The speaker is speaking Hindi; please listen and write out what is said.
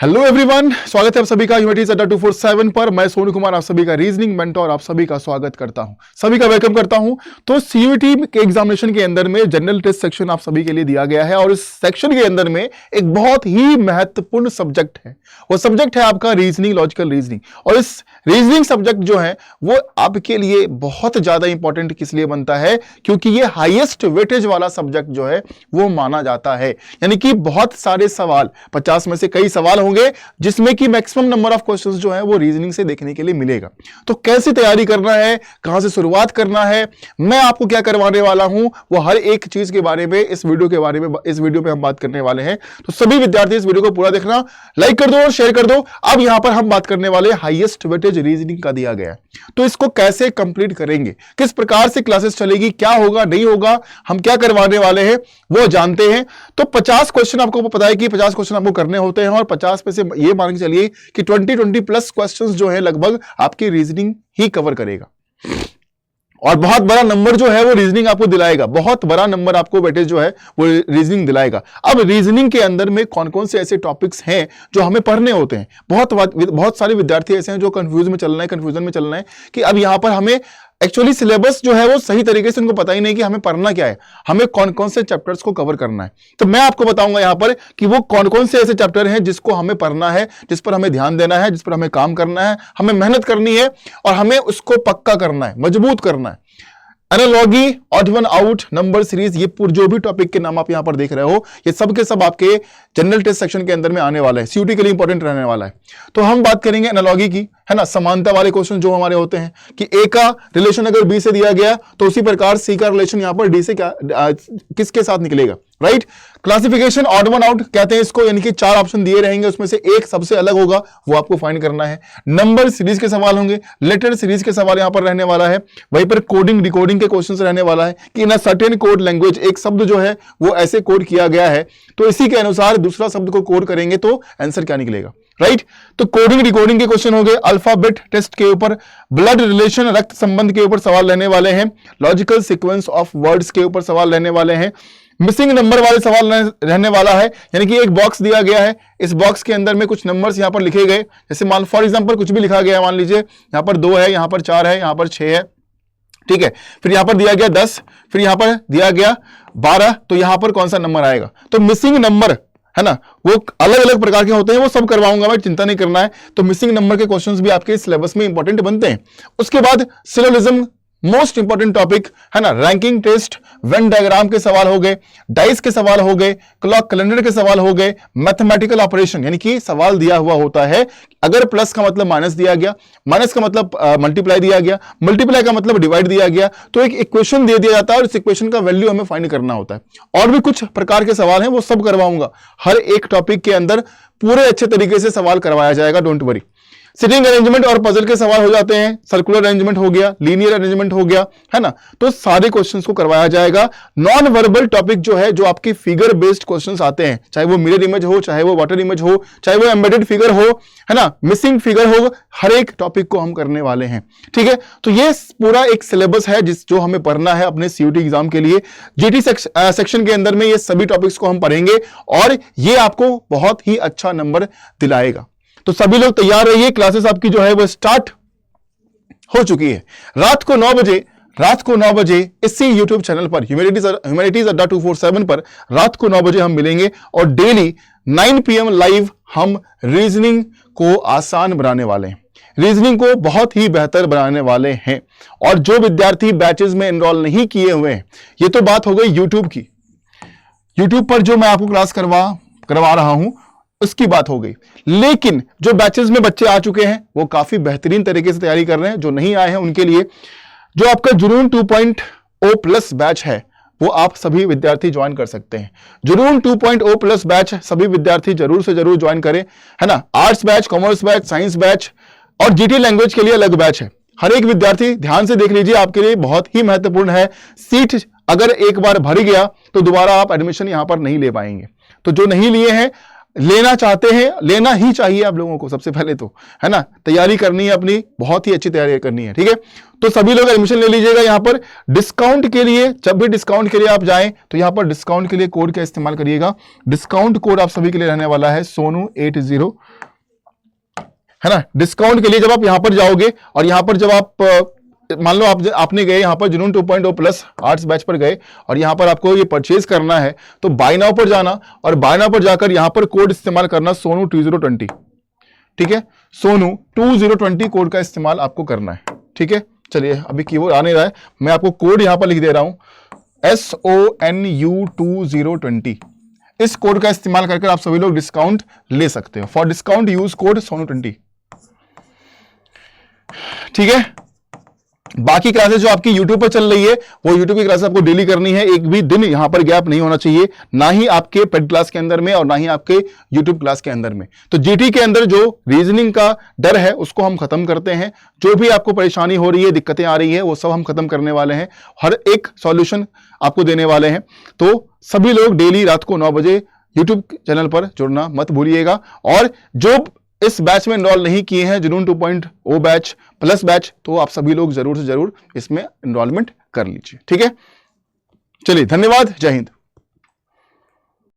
हेलो एवरीवन, स्वागत है आप सभी का ह्यूमैनिटीज अड्डा 247 पर। मैं सोनू कुमार आप सभी का रीजनिंग मेंटोर आप सभी का स्वागत करता हूं, सभी का वेलकम करता हूं। तो सीयूईटी के एग्जामिनेशन के अंदर में जनरल टेस्ट सेक्शन आप सभी के लिए दिया गया है और इस सेक्शन के अंदर में एक बहुत ही महत्वपूर्ण सब्जेक्ट है। वो सब्जेक्ट है आपका रीजनिंग, लॉजिकल रीजनिंग। और इस रीजनिंग सब्जेक्ट जो है वो आपके लिए बहुत ज्यादा इंपॉर्टेंट किस लिए बनता है, क्योंकि ये हाईएस्ट वेटेज वाला सब्जेक्ट जो है वो माना जाता है। यानी कि बहुत सारे सवाल, 50 में से कई सवाल होंगे जिसमें कि मैक्सिमम नंबर ऑफ क्वेश्चंस जो है वो रीजनिंग से देखने के लिए मिलेगा। तो कैसे तैयारी करना है, कहां से शुरुआत करना है, मैं आपको क्या करवाने वाला हूं, वो हर एक चीज के बारे में इस वीडियो पे हम बात करने वाले हैं। तो सभी विद्यार्थी इस वीडियो को पूरा देखना, लाइक कर दो और शेयर कर दो। अब यहां पर हम बात करने वाले हाईएस्ट वेटेज रीजनिंग का दिया गया है, तो इसको कैसे कंप्लीट करेंगे, किस प्रकार से क्लासेस चलेगी, क्या होगा नहीं होगा, हम क्या करवाने वाले हैं वो जानते हैं। तो 50 क्वेश्चन आपको पता है कि 50 क्वेश्चन आपको करने होते हैं और 50 पे से ये मान के चलिए कि 20 प्लस क्वेश्चंस जो है लगभग आपकी रीजनिंग ही कवर करेगा। और बहुत बड़ा नंबर जो है वो रीजनिंग आपको दिलाएगा, बहुत बड़ा नंबर आपको वेटेज जो है वो रीजनिंग दिलाएगा। अब रीजनिंग के अंदर में कौन कौन से ऐसे टॉपिक्स हैं जो हमें पढ़ने होते हैं। बहुत सारे विद्यार्थी ऐसे हैं जो कंफ्यूजन में चल रहे हैं कि अब यहां पर हमें एक्चुअली सिलेबस जो है वो सही तरीके से उनको पता ही नहीं कि हमें पढ़ना क्या है, हमें कौन कौन से चैप्टर्स को कवर करना है। तो मैं आपको बताऊंगा यहां पर कि वो कौन कौन से ऐसे चैप्टर हैं जिसको हमें पढ़ना है, जिस पर हमें ध्यान देना है, जिस पर हमें काम करना है, हमें मेहनत करनी है और हमें उसको पक्का करना है, मजबूत करना है। Analogy, odd one out, number series, ये जो भी टॉपिक के नाम आप यहां पर देख रहे हो ये सब के सब आपके जनरल टेस्ट सेक्शन के अंदर में आने वाला है, सीयूटी के लिए इंपॉर्टेंट रहने वाला है। तो हम बात करेंगे एनालॉजी की, है ना, समानता वाले क्वेश्चन जो हमारे होते हैं कि ए का रिलेशन अगर बी से दिया गया तो उसी प्रकार सी का रिलेशन यहां पर डी से किसके साथ निकलेगा, right. Classification, odd one out कहते हैं इसको, यानी कि 4 ऑप्शन दिए रहेंगे, उसमें से एक सबसे अलग होगा, वो आपको फाइंड करना है। नंबर सीरीज के सवाल होंगे, लेटर सीरीज के सवाल यहां पर रहने वाला है। वहीं पर कोडिंग डिकोडिंग के क्वेश्चंस रहने वाला है कि इन अ सर्टेन कोड लैंग्वेज, एक शब्द जो है वो ऐसे कोड किया गया है तो इसी के अनुसार दूसरा शब्द को कोड करेंगे तो आंसर क्या निकलेगा, राइट। तो कोडिंग डिकोडिंग के क्वेश्चन हो गए। अल्फाबेट टेस्ट के ऊपर, ब्लड रिलेशन, रक्त संबंध के ऊपर सवाल रहने वाले हैं। लॉजिकल सीक्वेंस ऑफ वर्ड्स के ऊपर सवाल रहने वाले हैं। मिसिंग नंबर वाले सवाल रहने वाला है, यानी कि एक बॉक्स दिया गया है, इस बॉक्स के अंदर में कुछ नंबर्स यहां पर लिखे गए, जैसे मान फॉर एग्जांपल कुछ भी लिखा गया है, मान लीजिए यहां पर 2 है, यहां पर 4 है, यहां पर 6 है, ठीक है। फिर यहां पर दिया गया 10, फिर यहां पर दिया गया 12, तो यहां पर कौन सा नंबर आएगा। तो मिसिंग नंबर है ना, वो अलग अलग प्रकार के होते हैं, वो सब करवाऊंगा मैं, चिंता नहीं करना है। तो मिसिंग नंबर के क्वेश्चंस भी आपके सिलेबस में इंपॉर्टेंट बनते हैं। उसके बाद सिलोजिज्म, मोस्ट इंपॉर्टेंट टॉपिक है ना, रैंकिंग टेस्ट, वेन डायग्राम के सवाल हो गए, डाइस के सवाल हो गए, क्लॉक कैलेंडर के सवाल हो गए, मैथमेटिकल ऑपरेशन, यानी कि सवाल दिया हुआ होता है, अगर प्लस का मतलब माइनस दिया गया, माइनस का मतलब मल्टीप्लाई दिया गया, मल्टीप्लाई का मतलब डिवाइड दिया गया, तो एक इक्वेशन दे दिया जाता है और इस इक्वेशन का वैल्यू हमें फाइंड करना होता है। और भी कुछ प्रकार के सवाल हैं, वो सब करवाऊंगा, हर एक टॉपिक के अंदर पूरे अच्छे तरीके से सवाल करवाया जाएगा, डोंट वरी। सिटिंग अरेंजमेंट और पजल के सवाल हो जाते हैं, सर्कुलर अरेंजमेंट हो गया, लीनियर अरेंजमेंट हो गया, है ना, तो सारे क्वेश्चंस को करवाया जाएगा। नॉन वर्बल टॉपिक जो है, जो आपकी फिगर बेस्ड क्वेश्चंस आते हैं, चाहे वो मिरर इमेज हो, चाहे वो वाटर इमेज हो, चाहे वो एम्बेडेड फिगर हो, है ना, मिसिंग फिगर हो, हर एक टॉपिक को हम करने वाले हैं, ठीक है। तो ये पूरा एक सिलेबस है जो हमें पढ़ना है अपने सीयूटी एग्जाम के लिए। जीटी सेक्शन के अंदर में ये सभी टॉपिक्स को हम पढ़ेंगे और ये आपको बहुत ही अच्छा नंबर दिलाएगा। तो सभी लोग तैयार रहिए, क्लासेस आपकी जो है वो स्टार्ट हो चुकी है। रात को 9 बजे इसी यूट्यूब चैनल पर ह्यूमैनिटीज अड्डा 247 पर रात को 9 बजे हम मिलेंगे और डेली 9 PM लाइव हम रीजनिंग को आसान बनाने वाले हैं, रीजनिंग को बहुत ही बेहतर बनाने वाले हैं। और जो विद्यार्थी बैचेस में एनरोल नहीं किए हुए हैं, ये तो बात हो गई यूट्यूब की, यूट्यूब पर जो मैं आपको क्लास करवा रहा हूं उसकी बात हो गई। लेकिन जो बैचेस में बच्चे आ चुके हैं वो काफी बेहतरीन तरीके से तैयारी कर रहे हैं। जो नहीं आए हैं उनके लिए जो आपका जुनून 2.0 प्लस बैच है वो आप सभी विद्यार्थी ज्वाइन कर सकते हैं। जुनून 2.0 प्लस बैच सभी विद्यार्थी जरूर से जरूर ज्वाइन करें, है ना। Arts batch, commerce batch, science batch और जीटी लैंग्वेज के लिए अलग बैच है। हर एक विद्यार्थी ध्यान से देख लीजिए, आपके लिए बहुत ही महत्वपूर्ण है। सीट अगर एक बार भर गया तो दोबारा आप एडमिशन यहां पर नहीं ले पाएंगे। तो जो नहीं लिए हैं लेना चाहते हैं, लेना ही चाहिए आप लोगों को सबसे पहले तो, है ना, तैयारी करनी है अपनी, बहुत ही अच्छी तैयारी करनी है, ठीक है। तो सभी लोग एडमिशन ले लीजिएगा। यहां पर डिस्काउंट के लिए, जब भी डिस्काउंट के लिए आप जाएं तो यहां पर डिस्काउंट के लिए कोड का इस्तेमाल करिएगा। डिस्काउंट कोड आप सभी के लिए रहने वाला है सोनू80, है ना। डिस्काउंट के लिए जब आप यहां पर जाओगे और यहां पर जब आप मान लो आपने गए यहां पर जुनून 2.0 प्लस आर्ट्स बैच पर गए और यहां पर आपको ये परचेज करना है, तो बाय नाउ पर जाना और बाय नाउ पर जाकर यहां पर कोड इस्तेमाल करना सोनू 2020, ठीक है। सोनू 2020 कोड का इस्तेमाल आपको करना है, ठीक है। चलिए अभी कीबोर्ड आने रहा है, मैं आपको कोड यहां पर लिख दे रहा हूं, SONU 2020। इस कोड का इस्तेमाल करके आप सभी लोग डिस्काउंट ले सकते हो। फॉर डिस्काउंट यूज कोड सोनू20, ठीक है। बाकी क्लासेस जो आपकी YouTube पर चल रही है वो YouTube की क्लासेस आपको डेली करनी है, एक भी दिन यहां पर गैप नहीं होना चाहिए, ना ही आपके पेड क्लास के अंदर में और ना ही आपके YouTube क्लास के अंदर में। तो GT के अंदर जो रीजनिंग का डर है उसको हम खत्म करते हैं, जो भी आपको परेशानी हो रही है, दिक्कतें आ रही है, वो सब हम खत्म करने वाले हैं, हर एक सॉल्यूशन आपको देने वाले हैं। तो सभी लोग डेली रात को 9 बजे YouTube चैनल पर जुड़ना मत भूलिएगा। और जो इस बैच में एनरोल नहीं किए हैं, जुनून 2.0 बैच प्लस बैच, तो आप सभी लोग जरूर से जरूर इसमें एनरोलमेंट कर लीजिए, ठीक है। चलिए धन्यवाद, जय हिंद।